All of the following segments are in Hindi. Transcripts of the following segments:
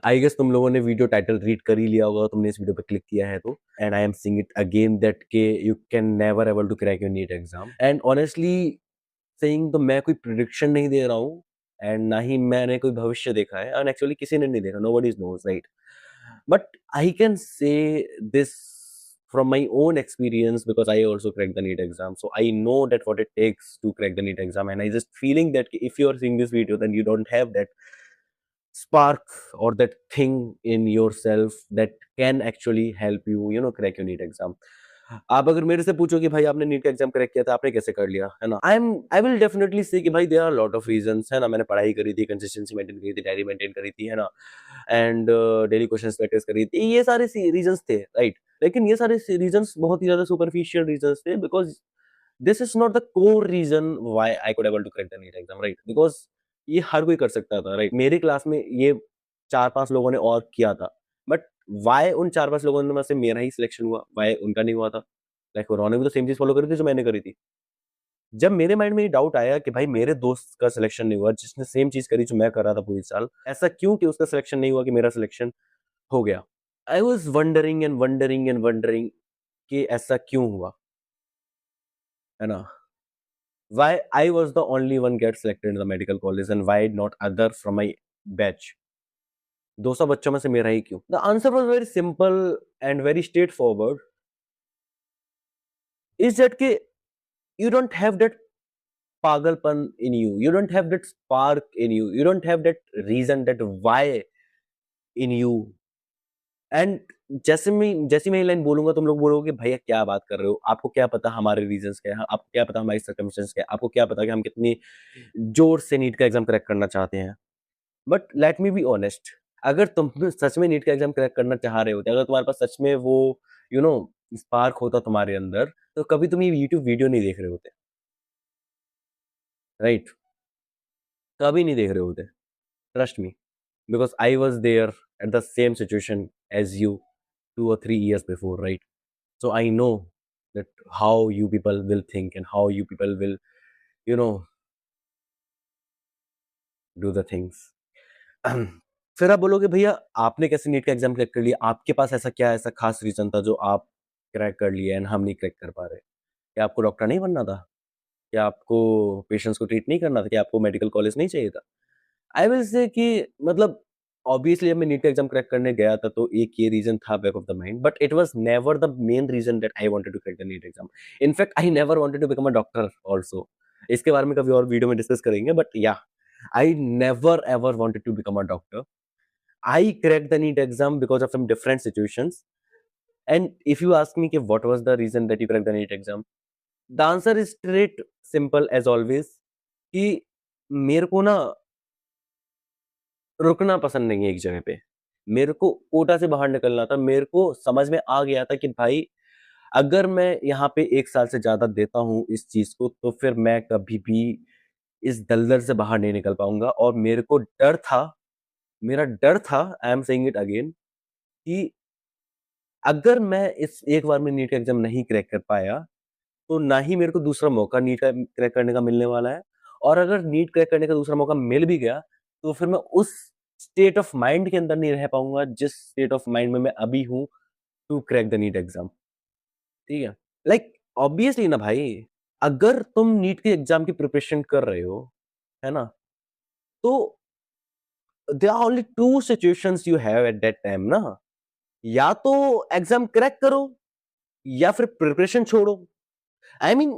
आई गेस तुम लोगों ने वीडियो टाइटल रीड कर ही लिया होगा, तुमने इस वीडियो पे क्लिक किया है तो। And I am seeing it again that के you can never able to crack your NEET exam. And honestly saying तो मैं कोई प्रिडिक्शन नहीं दे रहा हूँ, एंड ना ही मैंने कोई भविष्य देखा है, एंड एक्चुअली किसी ने नहीं देखा, nobody knows, right? But I can say this from my own experience because I also cracked the NEET exam, so I know that what it takes to crack the NEET exam. And I just feeling that if you are seeing this video, then you don't have that spark or that thing in yourself that can actually help you, you know, crack your NEET exam. आप अगर मेरे से पूछो कि भाई आपने नीट का एग्जाम क्रैक किया था, आपने कैसे कर लिया, है ना? आई विल डेफिनेटली से कि भाई there are lot of reasons, है ना? मैंने पढ़ाई करी थी, कंसिस्टेंसी मेंटेन करी थी, डायरी मेंटेन करी थी, है ना? एंड डेली क्वेश्चंस प्रैक्टिस करी थी, ये सारे रीजंस थे, राइट? लेकिन ये सारे रीजंस बहुत ही ज्यादा सुपरफिशियल रीजंस थे, because this is not the core reason why I could able to crack the NEET exam, right? Because ये हर कोई कर सकता था, राइट? मेरी क्लास में ये 4-5 लोगों ने और किया था, बट वाई उन 4-5 लोगों में से मेरा ही सिलेक्शन हुआ, वाई उनका नहीं हुआ था? लाइक उन्होंने भी तो सेम चीज फॉलो करी थी जो मैंने करी थी। जब मेरे माइंड में ये डाउट आया कि भाई मेरे दोस्त का सिलेक्शन नहीं हुआ जिसने सेम चीज करी जो मैं कर रहा था पूरी साल, ऐसा क्यों कि उसका सिलेक्शन नहीं हुआ कि मेरा सिलेक्शन हो गया? I was wondering and wondering and wondering कि ऐसा क्यों हुआ, है ना? Why I was the only one get selected in the medical college and why not other from my batch? 200 बच्चों में से मेरा ही क्यों? The answer was very simple and very straightforward. Is that कि you don't have that pagalpan in you. You don't have that spark in you. You don't have that reason, that why in you. And जैसे मैं ये लाइन बोलूंगा, तुम लोग बोलोगे भैया क्या बात कर रहे हो, आपको क्या पता हमारे रीजंस क्या है, आपको क्या पता हमारी सर्कमस्टेंस क्या है, आपको क्या पता कि हम कितनी जोर से नीट का एग्जाम क्रैक करना चाहते हैं? But let me be honest, अगर तुम सच में नीट का एग्जाम क्रैक करना चाह रहे होते, अगर तुम्हारे पास सच में वो यू नो स्पार्क होता तुम्हारे अंदर, तो कभी तुम ये यूट्यूब वीडियो नहीं देख रहे होते, राइट? कभी नहीं देख रहे होते, trust me, because I was there at the same situation as you 2 or 3 years before, right? So I know that how you people will think and how you people will, you know, do the things. फिर आप बोलोगे भैया आपने कैसे नीट का एग्जाम क्रैक कर लिया, आपके पास ऐसा क्या ऐसा खास रीजन था जो आप क्रैक कर लिए एंड हम नहीं क्रैक कर पा रहे? क्या आपको डॉक्टर नहीं बनना था? क्या आपको पेशेंट्स को ट्रीट नहीं करना था? क्या आपको मेडिकल कॉलेज नहीं चाहिए था? आई विल से कि मतलब ऑब्वियसली जब मैं नीट का एग्जाम क्रैक करने गया था तो एक ये रीजन था back of the mind, but it was never the main reason that I wanted to crack the NEET exam. In fact I never wanted to become a doctor also. इसके बारे में कभी और वीडियो में डिस्कस करेंगे, बट या I never ever wanted to become a doctor. I crack the NEET exam because of some different situations. And if you ask me कि what was the reason that you crack the NEET exam, the answer is straight simple as always कि मेरे को ना रुकना पसंद नहीं है एक जगह पे। मेरे को कोटा से बाहर निकलना था। मेरे को समझ में आ गया था कि भाई अगर मैं यहाँ पे 1 साल से ज़्यादा देता हूँ इस चीज़ को, तो फिर मैं कभी भी इस दलदल से बाहर नहीं निकल पाऊँगा। और मेरे को डर था, मेरा डर था, I am saying it again, कि अगर मैं इस एक बार में नीट का एग्ज़ाम नहीं क्रैक कर पाया, तो ना ही मेरे को दूसरा मौका नीट का क्रैक करने का मिलने वाला है। और अगर नीट क्रैक करने का दूसरा मौका मिल भी गया, तो फिर मैं उस स्टेट ऑफ माइंड के अंदर नहीं रह पाऊँगा, जिस स्टेट ऑफ माइंड में मैं अभी हूँ to crack the NEET exam. ठीक है? लाइक ऑब्वियसली ना भाई, अगर तुम नीट के एग्ज़ाम की प्रिपरेशन कर रहे हो, है ना? तो there are only 2 situations you have at that time ना। या तो एग्ज़ाम क्रैक करो या फिर प्रिपरेशन छोड़ो। आई मीन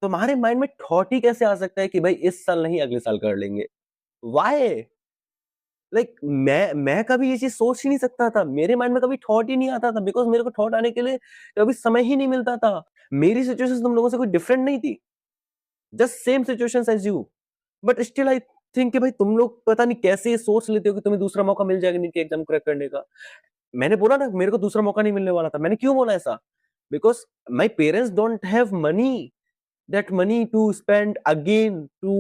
तुम्हारे माइंड में थॉट ही कैसे आ सकता है कि भाई इस साल नहीं अगले साल कर लेंगे? व्हाई? लाइक मैं कभी ये चीज़ सोच ही नहीं सकता था। मेरे माइंड में कभी थॉट ही नहीं आता था, बिकॉज़ मेरे को थॉट आने के लिए कभी समय ही नहीं मिलता था। मेरी सिचुएशन तुम लोगों से कोई डिफरेंट नहीं थी। Just same situations as you. But still I think कि भाई तुम लोग पता नहीं कैसे ये सोच लेते हो कि तुम्हें दूसरा मौका मिल जाएगा नीट के एग्ज़ाम क्रैक करने का। मैंने बोला ना मेरे को दूसरा मौका नहीं मिलने वाला था। मैंने क्यों बोला ऐसा? Because my parents don't have money, that money to spend again to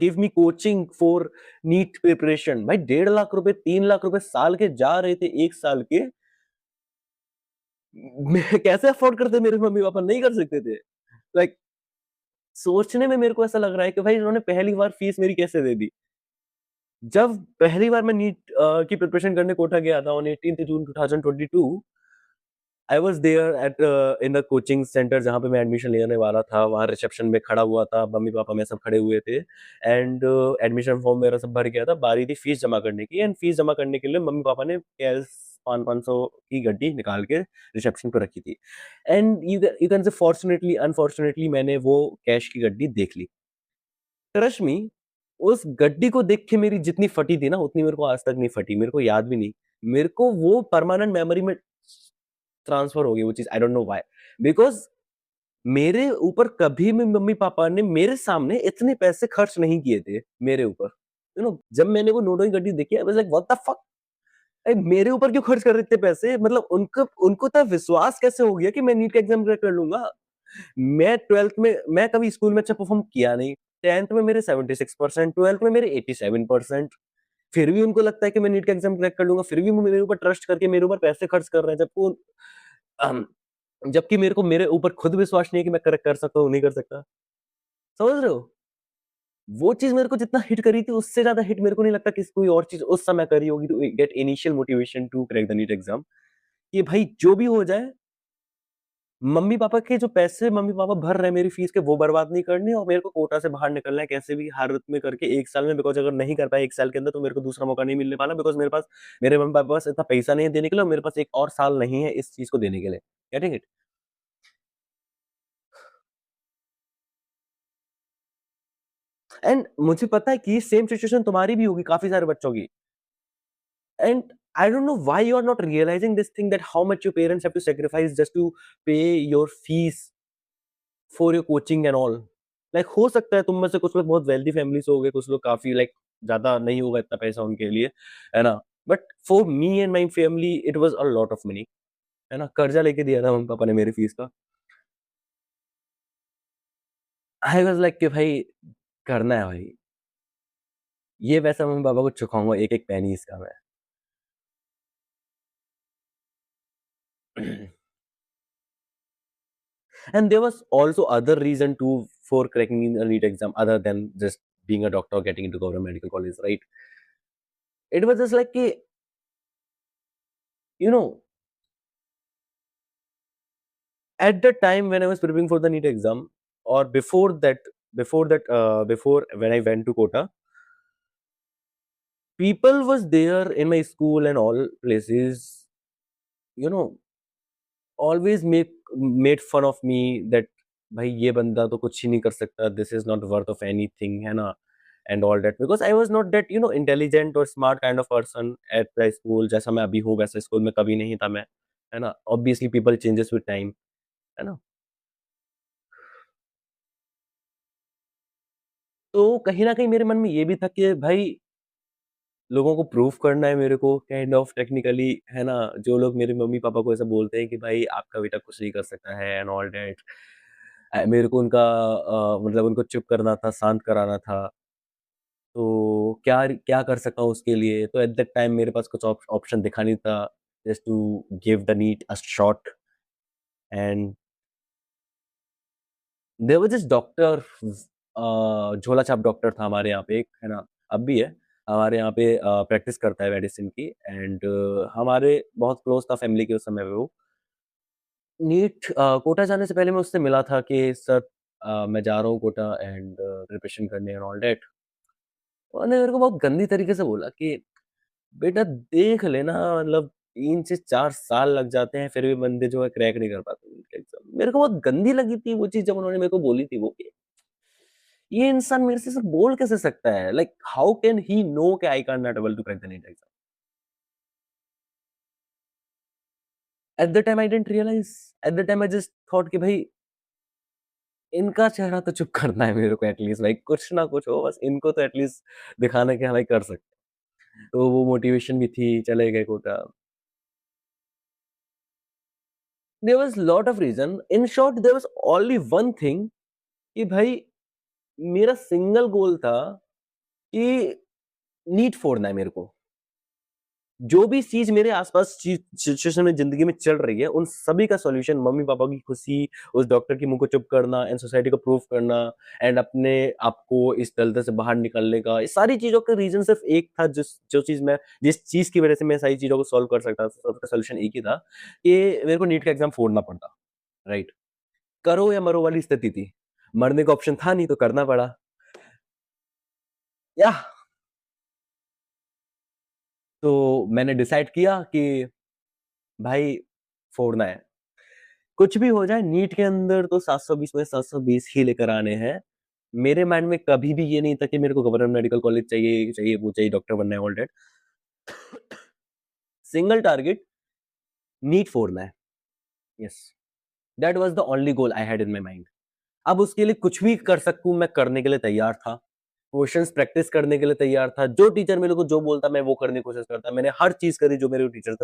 give me coaching for NEET preparation। भाई 1.5 लाख रुपए 3 लाख रुपए साल के जा रहे थे, 1 साल के। मैं कैसे अफोर्ड करते? मेरे मम्मी पापा नहीं कर सकते थे। लाइक सोचने में मेरे को ऐसा लग रहा है कि भाई इन्होंने पहली बार फीस मेरी कैसे दे दी। जब पहली बार मैं नीट की प्रिपरेशन करने कोटा गया था on 18th June 2022, I was there at in the coaching centre जहाँ पे मैं एडमिशन लेने वाला था, वहाँ रिसेप्शन में खड़ा हुआ था, मम्मी-पापा मैं सब खड़े हुए थे एंड एडमिशन फॉर्म मेरा सब भर गया था, बारी थी फीस जमा करने की एंड फीस जमा करने के लिए मम्मी-पापा ने कैश 500 की गड्डी निकाल के रिसेप्शन पे रखी थी and you can say fortunately unfortunately मैंने वो कैश की गड्डी देख ली। ट्रस्ट मी, उस गड्डी को देख के मेरी जितनी फटी थी ना, उतनी मेरे को आज तक नहीं फटी, मेरे को याद भी नहीं। मेरे को वो परमानेंट मेमोरी में ट्रांसफर हो गई वो चीज़, I don't know why. Because मेरे ऊपर कभी भी मम्मी-पापा ने मेरे सामने इतने पैसे खर्च नहीं किए थे मेरे ऊपर। जब मैंने वो नोटों की गड्डी देखी, I was like what the fuck! मेरे ऊपर क्यों खर्च कर रहे इतने पैसे? मतलब उनको उनको इतना विश्वास कैसे हो गया कि मैं नीट का एग्ज़ाम क्रैक कर लूँगा? मैं 12th में मैं कभी स्कूल में अच्छा परफ़ॉर्म किया नहीं। 10th में मेरे 76%, 12th में मेरे 87%, फिर भी उनको लगता है कि मैं नीट का एग्ज़ाम क्रैक कर लूँगा, फिर भी वो मेरे ऊपर ट्रस्ट करके मेरे ऊपर पैसे खर्च कर रहे हैं, अम, जबकि मेरे को मेरे ऊपर खुद विश्वास नहीं है कि मैं क्रैक कर सकता हूँ, नहीं कर सकता। समझ रहे हो? वो चीज़ मेरे को जितना हिट करी थी, उससे ज़्यादा हिट मेरे को नहीं लगता कि कोई और चीज़ उस समय करी होगी to get initial motivation to crack the NEET exam. कि भाई जो भी हो जाए, मम्मी-पापा के जो पैसे मम्मी-पापा भर रहे हैं मेरी फीस के, वो बर्बाद नहीं करने और मेरे को कोटा से बाहर निकलना है कैसे भी हालत में करके 1 साल में, बिकॉज़ अगर नहीं कर पाए 1 साल के अंदर तो मेरे को दूसरा मौका नहीं मिलने वाला, बिकॉज़ मेरे मम्मी-पापा के पास इतना पैसा नहीं है देने के लिए और मेरे पास 1 और साल नहीं है इस चीज़ को देने के लिए। Getting it? एंड मुझे पता है कि सेम सिचुएशन तुम्हारी भी होगी काफ़ी सारे बच्चों की। And I don't know why you are not realizing this thing, that how much your parents have to sacrifice just to pay your fees for your coaching and all. Like हो सकता है तुम में से कुछ लोग बहुत वेल्दी फैमिली से होंगे, कुछ लोग काफ़ी लाइक ज़्यादा नहीं होगा इतना पैसा उनके लिए, है ना? But for me and my family it was a lot of money, है ना? कर्ज़ा लेके दिया था मम्मी-पापा ने मेरी फीस का। आई वाज़ लाइक कि भाई करना है भाई। ये पैसा मम्मी-पापा को चुकाऊँगा एक-एक पैनी इसका मैं। And there was also other reason to for cracking the NEET exam other than just being a doctor और getting into government medical college, right? It was just like कि you know at the time when I was preparing for the NEET exam, or before when I went to Kota, people was there in my school and all places, you know, always made fun of me that भाई ये बंदा तो कुछ ही नहीं कर सकता, this is not worth of anything, है ना? And all that because I was not that intelligent or smart kind of person at the school, जैसा मैं अभी हूँ वैसे स्कूल में कभी नहीं था मैं, है ना? Obviously people changes with time, है ना? तो कहीं न कहीं मेरे मन में ये भी था कि भाई लोगों को प्रूव करना है मेरे को काइंड ऑफ टेक्निकली, है ना? जो लोग मेरे मम्मी-पापा को ऐसा बोलते हैं कि भाई आपका बेटा कुछ नहीं कर सकता है एंड ऑल दैट। मेरे को उनका मतलब उनको चुप करना था, शांत कराना था। तो क्या क्या कर सकता हूँ उसके लिए? तो एट दैट टाइम मेरे पास कुछ ऑप्शन दिखा नहीं था, just to give the NEET a shot and there was this doctor, झोला छाप डॉक्टर था हमारे यहाँ पे एक, है ना? अब भी है। हमारे यहाँ पे प्रैक्टिस करता है मेडिसिन की एंड हमारे बहुत क्लोज़ था फैमिली के उस समय पे वो। कोटा जाने से पहले मैं उससे मिला था कि सर मैं जा रहा हूँ कोटा एंड प्रिपरेशन करने एंड ऑल दैट। उन्होंने मेरे को बहुत गंदी तरीके से बोला कि बेटा देख लेना, मतलब 3 से 4 साल लग जाते हैं फिर भी बंदे जो है क्रैक नहीं कर पाते नीट एग्ज़ाम। मेरे को बहुत गंदी लगी थी वो चीज़ जब उन्होंने मेरे को बोली थी वो। ये इंसान मेरे से ऐसे बोल कैसे सकता है? Like how can he know कि I can't not able to crack the NEET exam? At the time I didn't realise, at the time I just thought कि भाई इनका चेहरा तो चुप करना है मेरे को एटलीस्ट, भाई कुछ ना कुछ हो, बस इनको तो एटलीस्ट दिखाना कि हाँ भाई कर सकते हैं। तो वो मोटिवेशन भी थी, चले गए Kota. There was lot of reason, in short there was only one thing कि भाई मेरा सिंगल गोल था कि नीट फोड़ना है मेरे को। जो भी चीज़ मेरे आस-पास सिचुएशन में ज़िंदगी में चल रही है, उन सभी का सॉल्यूशन मम्मी-पापा की खुशी, उस डॉक्टर के मुँह को चुप करना एंड सोसाइटी को प्रूव करना एंड अपने आप को इस दलदल से बाहर निकालने का, ये सारी चीज़ों का रीज़न सिर्फ़ एक था जिस चीज़ की वज़ह से मैं सारी चीज़ों को सॉल्व कर सकता था, सबका सॉल्यूशन एक ही था कि मेरे को नीट का एग्ज़ाम फोड़ना पड़ता, राइट? करो या मरो वाली स्थिति थी। मरने का ऑप्शन था नहीं तो करना पड़ा। याह! तो मैंने डिसाइड किया कि भाई फोड़ना है। कुछ भी हो जाए नीट के अंदर तो 720 में 720 ही लेकर आने हैं। मेरे माइंड में कभी भी ये नहीं था कि मेरे को गवर्नमेंट मेडिकल कॉलेज चाहिए, चाहिए वो चाहिए, डॉक्टर बनना है, all that. Single target NEET फोड़ना है। Yes, that was the only goal I had in my mind. अब उसके लिए कुछ भी कर सकूँ मैं करने के लिए तैयार था। क्वेश्चंस प्रैक्टिस करने के लिए तैयार था। जो टीचर मेरे को जो बोलता मैं वो करने की कोशिश करता। मैंने हर चीज़ करी जो मेरे को टीचर्स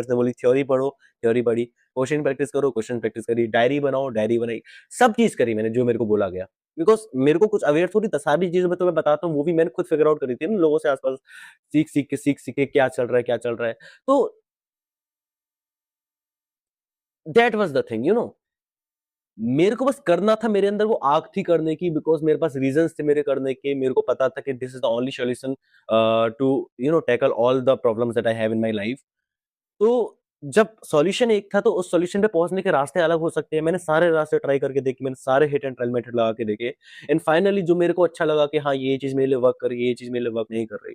ने बोली थ्योरी पढ़ो, थ्योरी पढ़ी, क्वेश्चन प्रैक्टिस करो, क्वेश्चन प्रैक्टिस करी, डायरी बनाओ, डायरी बनाई। सब चीज़ करी मैंने जो मेरे को बोला गया। बिकॉज़ मेरे को कुछ अवेयर थोड़ी था, सारी चीज़ें मैं तुम्हें बताता हूँ वो भी मैंने खुद फिगर आउट करी थी ना लोगों से आस-पास सीख-सीख के क्या चल रहा है, क्या चल रहा है। तो दैट वाज़ द थिंग मेरे को बस करना था, मेरे अंदर वो आग थी करने की बिकॉज़ मेरे पास रीज़न्स थे मेरे करने के। मेरे को पता था कि this is the only solution to tackle all the problems that I have in my life. तो जब सॉल्यूशन एक था तो उस सॉल्यूशन पे पहुँचने के रास्ते अलग हो सकते हैं। मैंने सारे रास्ते ट्राई करके देखे, मैंने सारे हिट एंड ट्रायल मेथड लगा के देखे एंड फाइनली जो मेरे को अच्छा लगा कि हाँ, ये चीज़ मेरे लिए वर्क कर रही है, ये चीज़ मेरे लिए वर्क नहीं कर रही।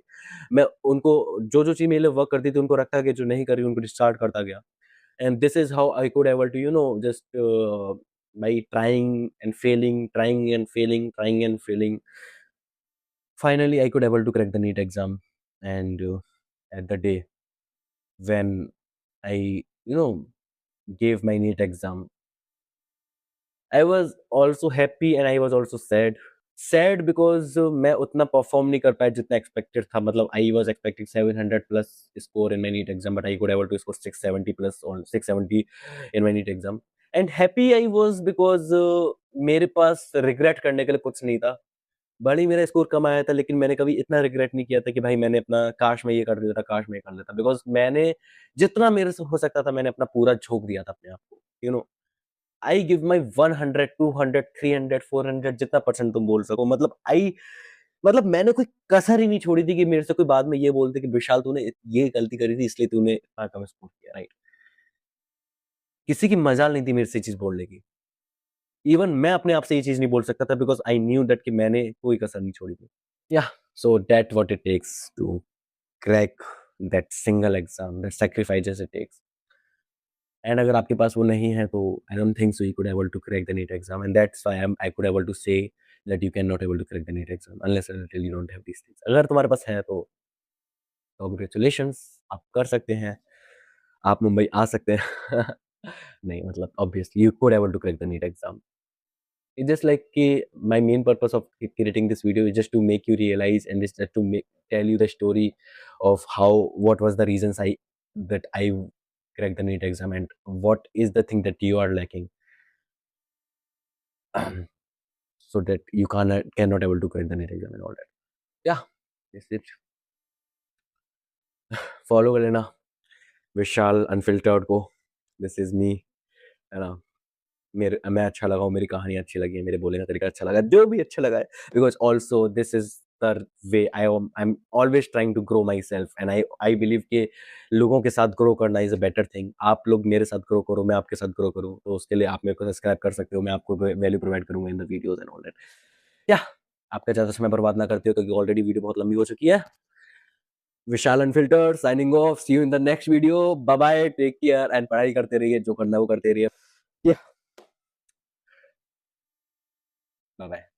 मैं उनको जो-जो चीज़ मेरे लिए वर्क करती थी उनको रखा गया, जो नहीं कर रही उनको डिस्कार्ड करता गया। And this is how I could able to just by trying and failing, trying and failing, trying and failing. Finally, I could able to crack the NEET exam, and at the day when I gave my NEET exam, I was also happy and I was also sad. Sad because मैं उतना परफ़ॉर्म नहीं कर पाया जितना एक्सपेक्टेड था। मतलब I was expecting 700 plus score in my NEET exam but I could able to score 670 plus और 670 in my NEET exam and happy I was because मेरे पास रिग्रेट करने के लिए कुछ नहीं था। भले ही मेरा स्कोर कम आया था लेकिन मैंने कभी इतना रिग्रेट नहीं किया था कि भाई मैंने अपना काश मैं ये कर देता, काश मैं ये कर लेता बिकॉज़ मैंने जितना मेरे से हो सकता था मैंने अपना पूरा झोंक दिया था अपने आप को। आई गिव माई 100, 200, 300, 400 जितना परसेंट तुम बोल सको मतलब मैंने कोई कसर ही नहीं छोड़ी थी कि मेरे से कोई बाद में ये बोल दे कि विशाल तूने ये गलती करी थी इसलिए तूने इतना कम स्कोर किया, राइट? किसी की मजाल नहीं थी मेरे से ये चीज़ बोलने की। इवन मैं अपने आप से ये चीज़ नहीं बोल सकता था बिकॉज़ आई न्यू दैट कि मैंने कोई कसर नहीं छोड़ी थी। Yeah so that what it takes to crack that single exam, that sacrifices it takes. And अगर आपके पास वो नहीं है तो I don't think so you could able to crack the NEET exam and that's why I could able to say that you can not able to crack the NEET exam unless and until you don't have these things. अगर तुम्हारे पास है तो कांग्रेचुलेशंस, आप कर सकते हैं, आप मुंबई आ सकते हैं। नहीं मतलब obviously you could able to crack the NEET exam. It's just like my main purpose of creating this video is just to make you realize and just to tell you the story of how what was the reasons I cracked the NEET exam and what is the thing that you are lacking so that you cannot able to crack the NEET exam and all that. Yeah, that's it. Follow कर लेना विशाल अनफिल्टर्ड को. This is me. है ना? मेरे मैं अच्छा लगा हूँ, मेरी कहानी अच्छी लगी है, मेरे बोलने का तरीका अच्छा लगा, जो भी अच्छा लगा है because also this is the way I am always trying to grow myself and I believe कि लोगों के साथ ग्रो करना इज़ अ बेटर थिंग। आप लोग मेरे साथ ग्रो करो, मैं आपके साथ ग्रो करूँ, तो उसके लिए आप मेरे को सब्सक्राइब कर सकते हो, मैं आपको वैल्यू प्रोवाइड करूँगा in the videos and all that. या आपका ज़्यादा समय बर्बाद ना करते हो क्योंकि ऑलरेडी वीडियो बहुत लंबी हो चुकी है। Vishal unfiltered signing off, see you in the next video, bye bye, take care and पढ़ाई करते रहिए, जो करना है वो करते रहिए। या बाय बाय।